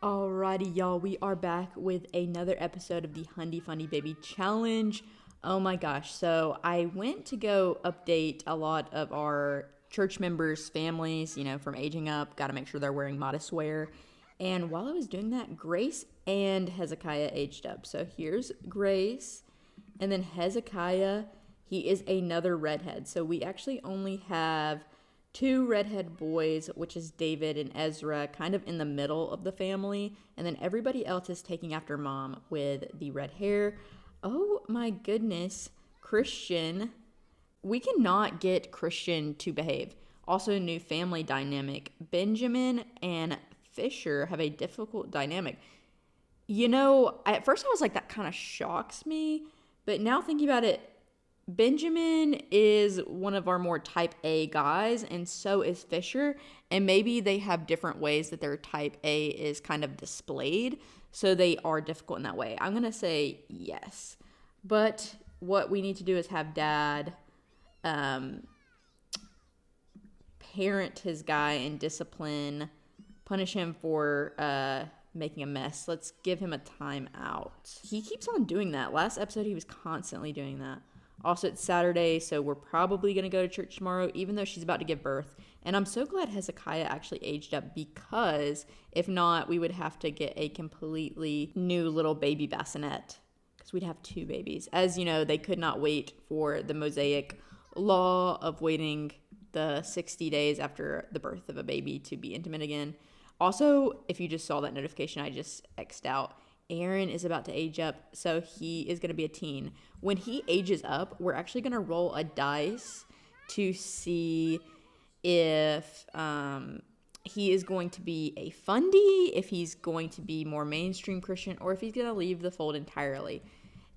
Alrighty, y'all, we are back with another episode of the Fundie Baby Challenge. Oh my gosh, so I went to go update a lot of our church members' families, from aging up, got to make sure they're wearing modest wear. And while I was doing that, Grace and Hezekiah aged up. So here's Grace, and then Hezekiah, he is another redhead. So we actually only have two redhead boys, which is David and Ezra, kind of in the middle of the family. And then everybody else is taking after mom with the red hair. Oh my goodness. Christian. We cannot get Christian to behave. Also, a new family dynamic. Benjamin and Fisher have a difficult dynamic. At first I was like, that kind of shocks me. But now thinking about it, Benjamin is one of our more type A guys, and so is Fisher. And maybe they have different ways that their type A is kind of displayed. So they are difficult in that way. I'm going to say yes. But what we need to do is have dad parent his guy and discipline, punish him for making a mess. Let's give him a timeout. He keeps on doing that. Last episode, he was constantly doing that. Also, it's Saturday, so we're probably going to go to church tomorrow, even though she's about to give birth. And I'm so glad Hezekiah actually aged up, because if not, we would have to get a completely new little baby bassinet, because we'd have two babies. As you know, they could not wait for the Mosaic law of waiting the 60 days after the birth of a baby to be intimate again. Also, if you just saw that notification I just X'd out, Aaron is about to age up, so he is going to be a teen. When he ages up, we're actually going to roll a dice to see if he is going to be a Fundie, if he's going to be more mainstream Christian, or if he's going to leave the fold entirely.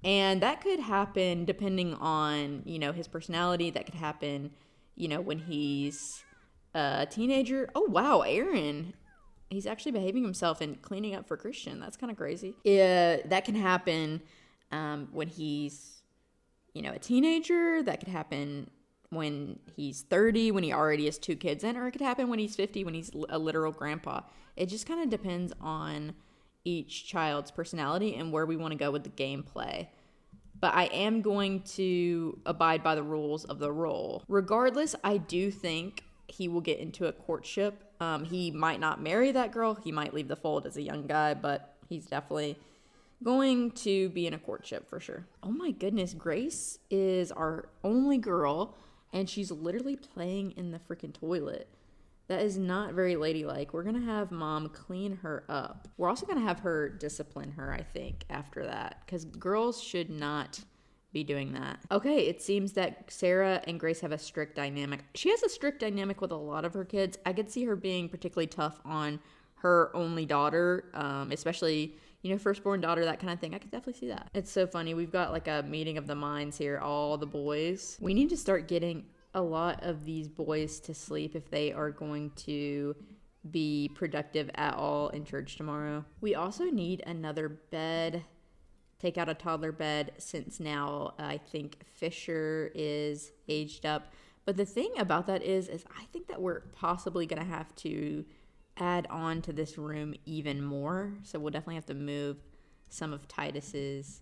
And that could happen depending on, his personality. That could happen, when he's a teenager. Oh, wow, Aaron. He's actually behaving himself and cleaning up for Christian. That's kind of crazy. Yeah, that can happen when he's, a teenager. That could happen when he's 30, when he already has two kids in, or it could happen when he's 50, when he's a literal grandpa. It just kind of depends on each child's personality and where we want to go with the gameplay. But I am going to abide by the rules of the role. Regardless, I do think he will get into a courtship. He might not marry that girl. He might leave the fold as a young guy, but he's definitely going to be in a courtship for sure. Oh my goodness, Grace is our only girl, and she's literally playing in the freaking toilet. That is not very ladylike. We're going to have mom clean her up. We're also going to have her discipline her, I think, after that, because girls should not be doing that. Okay, it seems that Sarah and Grace have a strict dynamic. She has a strict dynamic with a lot of her kids. I could see her being particularly tough on her only daughter, especially, firstborn daughter, that kind of thing. I could definitely see that. It's so funny. We've got like a meeting of the minds here, all the boys. We need to start getting a lot of these boys to sleep if they are going to be productive at all in church tomorrow. We also need another bed. Take out a toddler bed, since now I think Fisher is aged up. But the thing about that is I think that we're possibly going to have to add on to this room even more. So we'll definitely have to move some of Titus's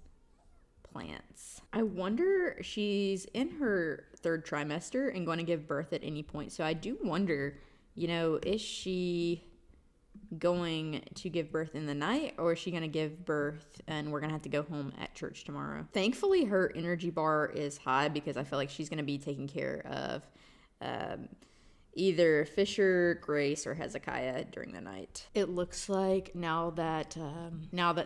plants. I wonder, she's in her third trimester and going to give birth at any point. So I do wonder, is she going to give birth in the night, or is she going to give birth and we're going to have to go home at church tomorrow? Thankfully, her energy bar is high, because I feel like she's going to be taking care of either Fisher, Grace, or Hezekiah during the night. It looks like now that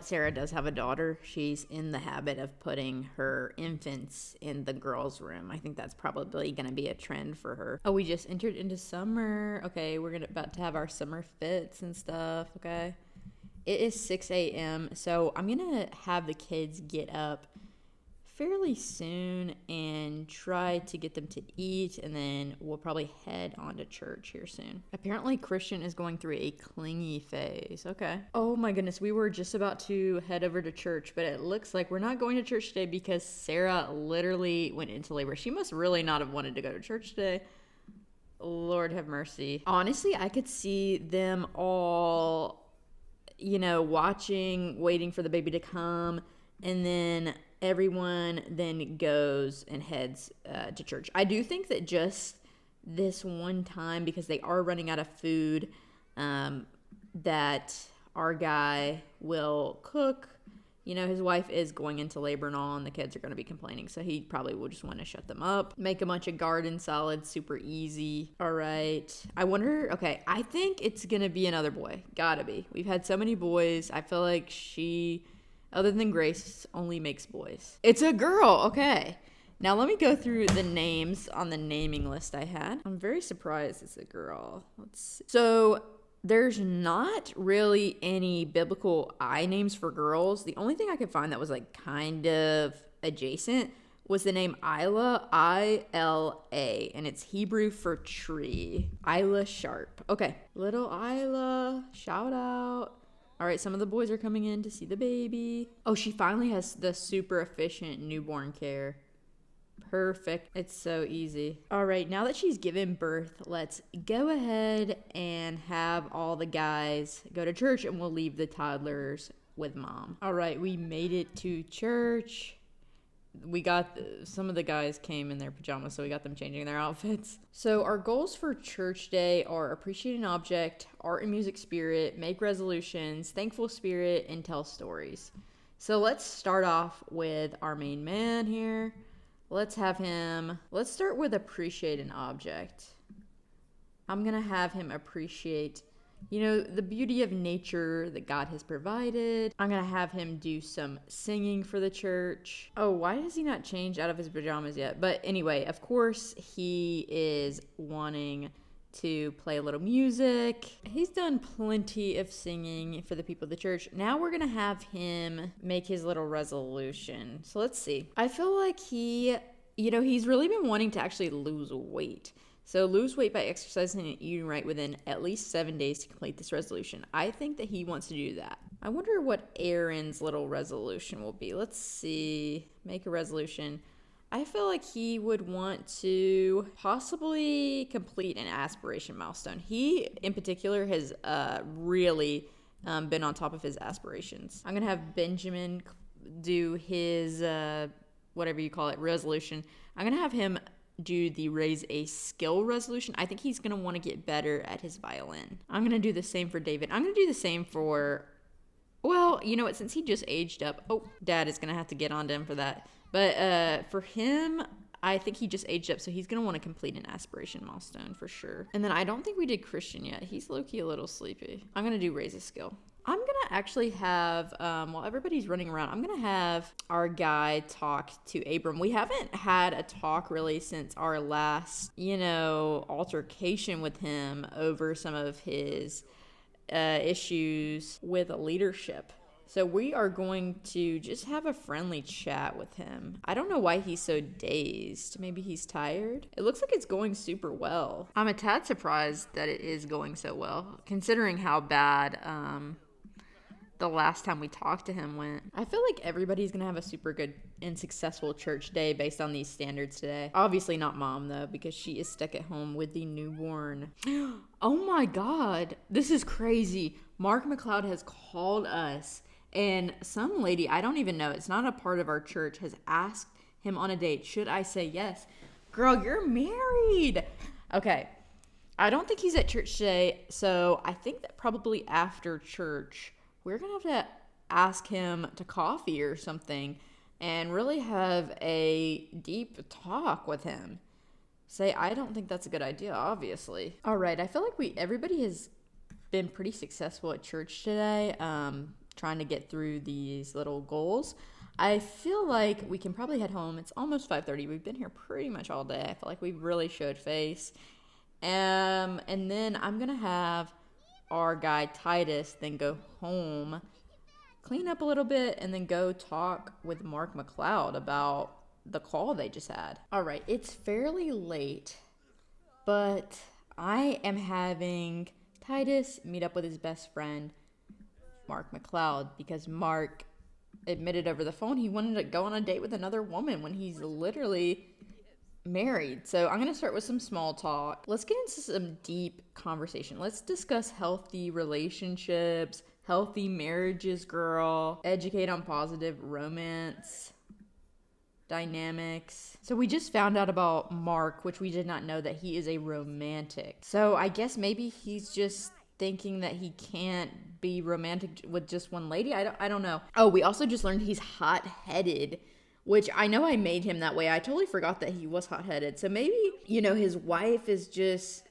Sarah does have a daughter, she's in the habit of putting her infants in the girls' room. I think that's probably going to be a trend for her. Oh, we just entered into summer. Okay, we're about to have our summer fits and stuff. Okay, it is 6 a.m. So I'm going to have the kids get up fairly soon and try to get them to eat, and then we'll probably head on to church here soon. Apparently Christian is going through a clingy phase. Okay. Oh my goodness, we were just about to head over to church, but it looks like we're not going to church today because Sarah literally went into labor. She must really not have wanted to go to church today. Lord have mercy. Honestly, I could see them all watching, waiting for the baby to come, and then everyone then goes and heads to church. I do think that just this one time, because they are running out of food, that our guy will cook. His wife is going into labor and all, and the kids are going to be complaining, so he probably will just want to shut them up. Make a bunch of garden salads, super easy. All right. I wonder, okay, I think it's going to be another boy. Gotta be. We've had so many boys. I feel like she, other than Grace, only makes boys. It's a girl. Okay. Now let me go through the names on the naming list I had. I'm very surprised it's a girl. Let's see. So there's not really any biblical I names for girls. The only thing I could find that was like kind of adjacent was the name Isla, I-L-A, and it's Hebrew for tree. Isla Sharp. Okay, little Isla, shout out. All right, some of the boys are coming in to see the baby. Oh, she finally has the super efficient newborn care. Perfect. It's so easy. All right, now that she's given birth, let's go ahead and have all the guys go to church, and we'll leave the toddlers with mom. All right, we made it to church. We got some of the guys came in their pajamas, so we got them changing their outfits. So our goals for church day are appreciate an object, art and music spirit, make resolutions, thankful spirit, and tell stories. So let's start off with our main man here. Let's start with appreciate an object. I'm going to have him appreciate, the beauty of nature that God has provided. I'm going to have him do some singing for the church. Oh, why has he not changed out of his pajamas yet? But anyway, of course, he is wanting to play a little music. He's done plenty of singing for the people of the church. Now we're gonna have him make his little resolution. So let's see. I feel like he's really been wanting to actually lose weight. So lose weight by exercising and eating right within at least 7 days to complete this resolution. I think that he wants to do that. I wonder what ERIN'S little resolution will be. Let's see. Make a resolution. I feel like he would want to possibly complete an aspiration milestone. He, in particular, has really been on top of his aspirations. I'm going to have Benjamin do his, whatever you call it, resolution. I'm going to have him do the raise a skill resolution. I think he's going to want to get better at his violin. I'm going to do the same for David. I'm going to do the same for, well, you know what, since he just aged up. Oh, Dad is going to have to get on to him for that. But for him, I think he just aged up, so he's going to want to complete an aspiration milestone for sure. And then I don't think we did Christian yet. He's low-key a little sleepy. I'm going to do raise a skill. I'm going to actually have, while everybody's running around, I'm going to have our guy talk to Abram. We haven't had a talk really since our last, altercation with him over some of his issues with leadership. So we are going to just have a friendly chat with him. I don't know why he's so dazed. Maybe he's tired. It looks like it's going super well. I'm a tad surprised that it is going so well, considering how bad the last time we talked to him went. I feel like everybody's going to have a super good and successful church day based on these standards today. Obviously not Mom, though, because she is stuck at home with the newborn. Oh my God. This is crazy. Mark McLeod has called us. And some lady, I don't even know, it's not a part of our church, has asked him on a date. Should I say yes? Girl, you're married. Okay. I don't think he's at church today, so I think that probably after church, we're going to have to ask him to coffee or something and really have a deep talk with him. Say, I don't think that's a good idea, obviously. All right, I feel like everybody has been pretty successful at church today. Trying to get through these little goals. I feel like we can probably head home. It's almost 5:30. We've been here pretty much all day. I feel like we've really showed face. And then I'm going to have our guy Titus then go home, clean up a little bit, and then go talk with Mark McLeod about the call they just had. All right, it's fairly late, but I am having Titus meet up with his best friend, Mark McLeod, because Mark admitted over the phone he wanted to go on a date with another woman when he's literally married. So I'm going to start with some small talk. Let's get into some deep conversation. Let's discuss healthy relationships, healthy marriages, girl. Educate on positive romance dynamics. So we just found out about Mark, which we did not know that he is a romantic. So I guess maybe he's just thinking that he can't be romantic with just one lady. I don't know. Oh, we also just learned he's hot-headed, which I know I made him that way. I totally forgot that he was hot-headed. So maybe, his wife is just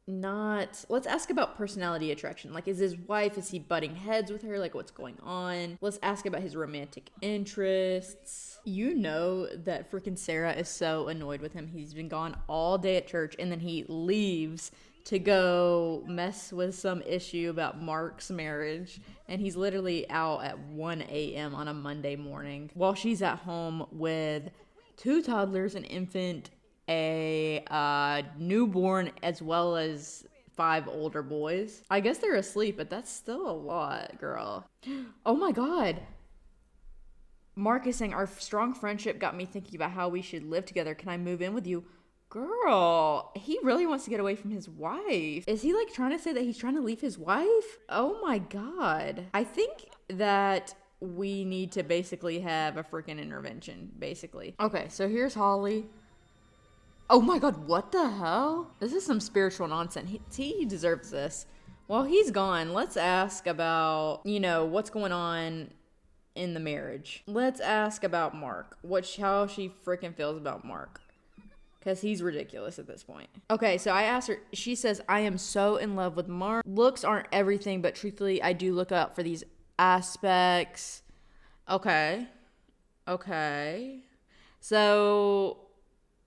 not. Let's ask about personality attraction. Like, is he butting heads with her? Like, what's going on? Let's ask about his romantic interests. You know that freaking Sarah is so annoyed with him. He's been gone all day at church, and then he leaves to go mess with some issue about Mark's marriage, and he's literally out at 1 a.m. on a Monday morning while she's at home with 2 toddlers, an infant, a newborn, as well as 5 older boys. I guess they're asleep, but that's still a lot, girl. Oh my God. Mark is saying, our strong friendship got me thinking about how we should live together. Can I move in with you? Girl, he really wants to get away from his wife. Is he like trying to say that he's trying to leave his wife? Oh my God. I think that we need to basically have a freaking intervention, basically. Okay, so here's Holly. Oh my God, what the hell? This is some spiritual nonsense. He deserves this. While he's gone, let's ask about, what's going on in the marriage. Let's ask about Mark. How she freaking feels about Mark. Because he's ridiculous at this point. Okay, so I asked her. She says, I am so in love with Mark. Looks aren't everything, but truthfully, I do look out for these aspects. Okay. So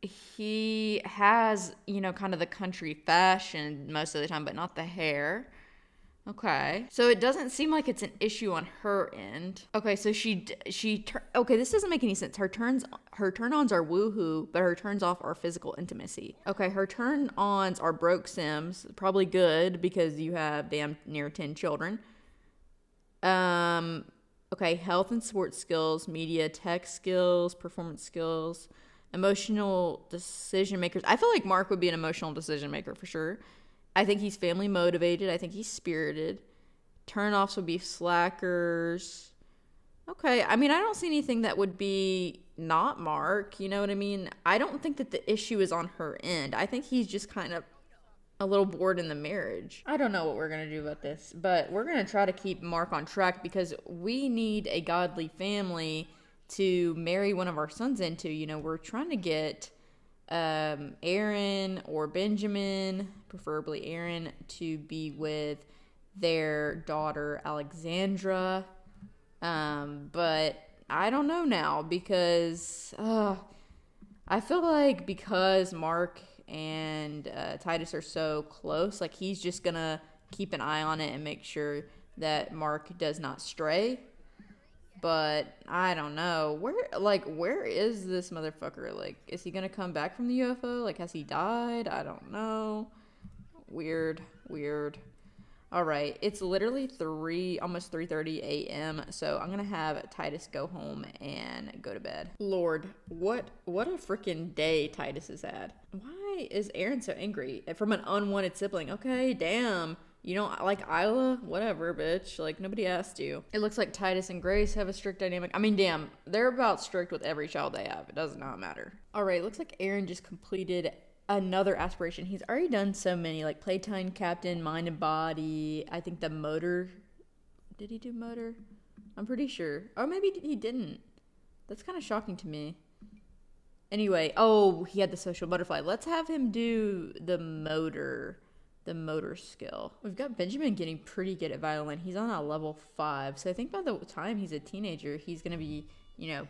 he has, kind of the country fashion most of the time, but not the hair. Okay. So it doesn't seem like it's an issue on her end. Okay, so okay, this doesn't make any sense. Her turn-ons are woohoo, but her turns-off are physical intimacy. Okay, her turn-ons are broke sims. Probably good because you have damn near 10 children. Okay, health and sports skills, media, tech skills, performance skills, emotional decision makers. I feel like Mark would be an emotional decision maker for sure. I think he's family motivated. I think he's spirited. Turn-offs would be slackers. Okay, I mean, I don't see anything that would be not Mark, you know what I mean? I don't think that the issue is on her end. I think he's just kind of a little bored in the marriage. I don't know what we're going to do about this, but we're going to try to keep Mark on track because we need a godly family to marry one of our sons into. We're trying to get Aaron or Benjamin, preferably Aaron, to be with their daughter Alexandra, but I don't know now because I feel like because Mark and Titus are so close, like he's just gonna keep an eye on it and make sure that Mark does not stray. But I don't know. Where is this motherfucker? Like, is he gonna come back from the UFO? Like, has he died? I don't know. Weird. All right, it's literally almost 3:30 a.m. So I'm gonna have Titus go home and go to bed. Lord, what a freaking day Titus has had. Why is Aaron so angry from an unwanted sibling? Okay, damn. You don't like Isla? Whatever, bitch. Like, nobody asked you. It looks like Titus and Grace have a strict dynamic. I mean, damn, they're about strict with every child they have. It does not matter. All right, looks like Aaron just completed another aspiration. He's already done so many, like playtime captain, mind and body. I think the motor. Did he do motor? I'm pretty sure. Or maybe he didn't. That's kind of shocking to me. Anyway, he had the social butterfly. Let's have him do the motor skill. We've got Benjamin getting pretty good at violin. He's on a level 5. So I think by the time he's a teenager, he's going to be,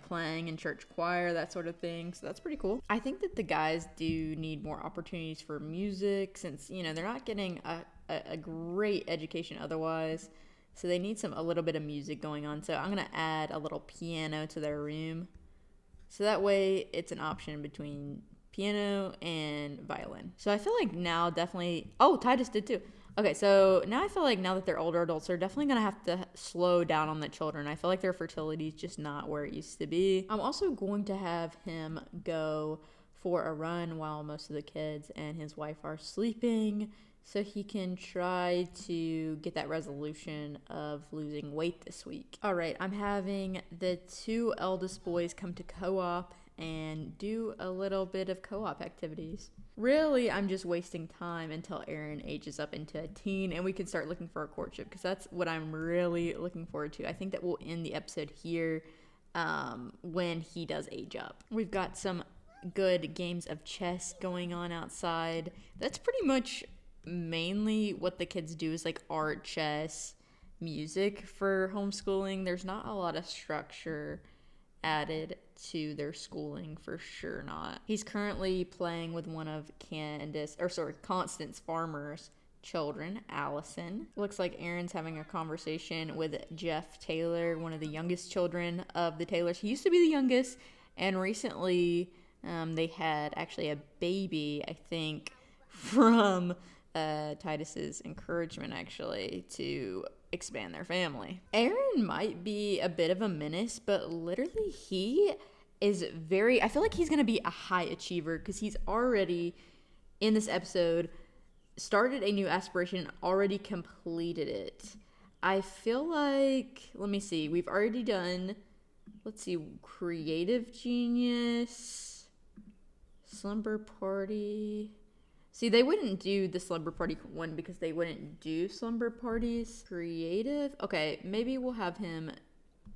playing in church choir, that sort of thing. So that's pretty cool. I think that the guys do need more opportunities for music since, they're not getting a great education otherwise. So they need a little bit of music going on. So I'm going to add a little piano to their room. So that way it's an option between piano and violin. So I feel like now definitely... Oh, Titus did too. Okay, so now I feel like now that they're older adults, they're definitely going to have to slow down on the children. I feel like their fertility is just not where it used to be. I'm also going to have him go for a run while most of the kids and his wife are sleeping so he can try to get that resolution of losing weight this week. All right, I'm having the 2 eldest boys come to co-op and do a little bit of co-op activities. Really, I'm just wasting time until Erin ages up into a teen and we can start looking for a courtship, because that's what I'm really looking forward to. I think that we'll end the episode here when he does age up. We've got some good games of chess going on outside. That's pretty much mainly what the kids do, is like art, chess, music for homeschooling. There's not a lot of structure added to their schooling, for sure not. He's currently playing with one of Constance Farmer's children, Allison. Looks like Erin's having a conversation with Jeff Taylor, one of the youngest children of the Taylors. He used to be the youngest, and recently they had actually a baby, I think, from Titus's encouragement, actually, to expand their family. Erin might be a bit of a menace, but literally he is I feel like he's going to be a high achiever, because he's already, in this episode, started a new aspiration, already completed it. I feel like, let me see, we've already done, creative genius, slumber party. See, they wouldn't do the slumber party one because they wouldn't do slumber parties. Creative? Okay, maybe we'll have him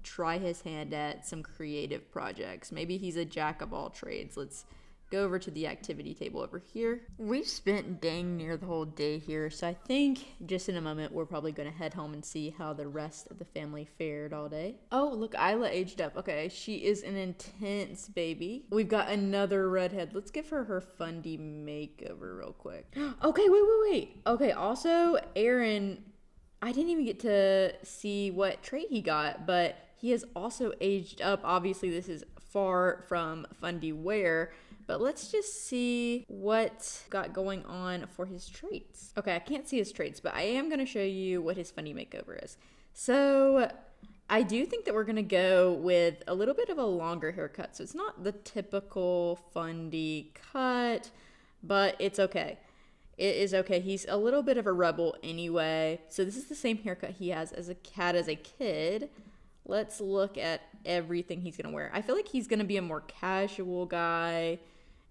try his hand at some creative projects. Maybe he's a jack of all trades. Let's go over to the activity table over here. We've spent dang near the whole day here, so I think just in a moment we're probably going to head home and see how the rest of the family fared all day. Oh, look, Isla aged up. Okay, she is an intense baby. We've got another redhead. Let's give her Fundie makeover real quick. Okay, wait. Okay, also, Erin, I didn't even get to see what trait he got, but he has also aged up. Obviously, this is far from Fundie wear, but let's just see what got going on for his traits. Okay, I can't see his traits, but I am going to show you what his Fundie makeover is. So I do think that we're going to go with a little bit of a longer haircut. So it's not the typical Fundie cut, but it's okay. It is okay. He's a little bit of a rebel anyway. So this is the same haircut he has as a kid. Let's look at everything he's going to wear. I feel like he's going to be a more casual guy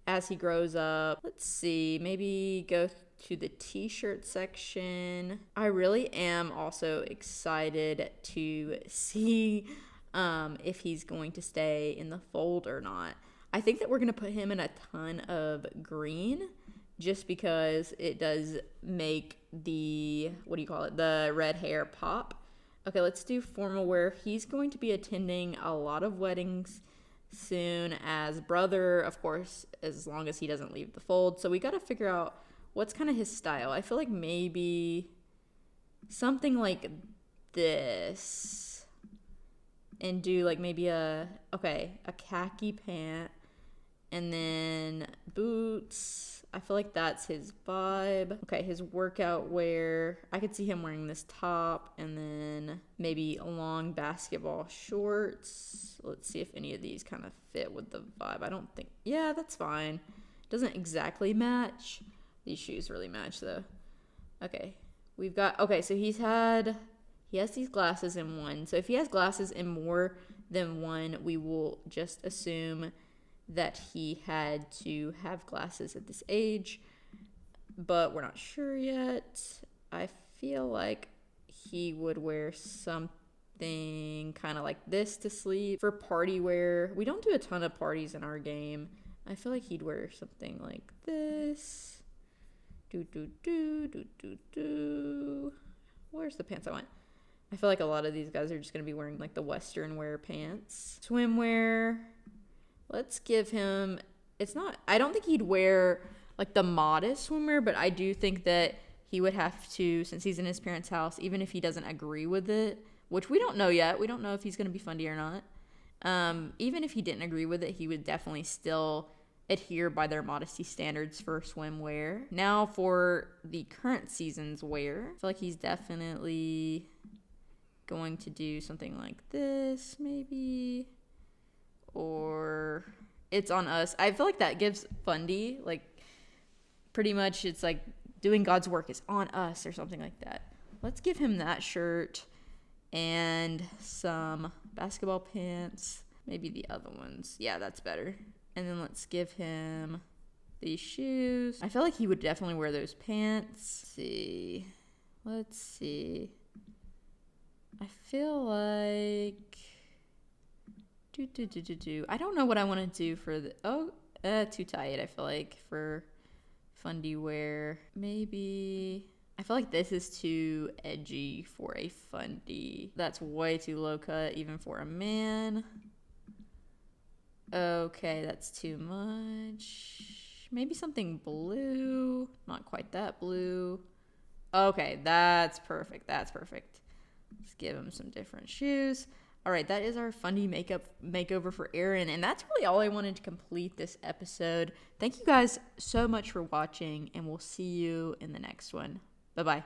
as he grows up. Let's see, maybe go to the t-shirt section. I really am also excited to see if he's going to stay in the fold or not. I think that we're going to put him in a ton of green, just because it does make the red hair pop. Okay, let's do formal wear. He's going to be attending a lot of weddings soon as brother, of course, as long as he doesn't leave the fold. So we got to figure out what's kind of his style. I feel like maybe something like this, and do like maybe a khaki pant, and then boots. I feel like that's his vibe. Okay, his workout wear. I could see him wearing this top and then maybe long basketball shorts. Let's see if any of these kind of fit with the vibe. I don't think, yeah, that's fine. Doesn't exactly match. These shoes really match though. Okay, so he has these glasses in one. So if he has glasses in more than one, we will just assume that he had to have glasses at this age, but we're not sure yet. I feel like he would wear something kind of like this to sleep. For party wear, we don't do a ton of parties in our game. I feel like he'd wear something like this. Where's the pants I want? I feel like a lot of these guys are just going to be wearing like the Western wear pants. Swimwear. Let's give him, I don't think he'd wear like the modest swimwear, but I do think that he would have to, since he's in his parents' house, even if he doesn't agree with it, which we don't know yet. We don't know if he's going to be Fundie or not. Even if he didn't agree with it, he would definitely still adhere by their modesty standards for swimwear. Now for the current season's wear, I feel like he's definitely going to do something like this, maybe. Or It's on Us. I feel like that gives Fundie, like, pretty much it's like doing God's work is on us or something like that. Let's give him that shirt and some basketball pants. Maybe the other ones. Yeah, that's better. And then let's give him these shoes. I feel like he would definitely wear those pants. Let's see. I feel like... I don't know what I want to do for the... too tight, I feel like, for Fundie wear. Maybe... I feel like this is too edgy for a Fundie. That's way too low cut, even for a man. Okay, that's too much. Maybe something blue. Not quite that blue. Okay, that's perfect. That's perfect. Let's give him some different shoes. All right, that is our Fundie makeover for Erin, and that's really all I wanted to complete this episode. Thank you guys so much for watching, and we'll see you in the next one. Bye-bye.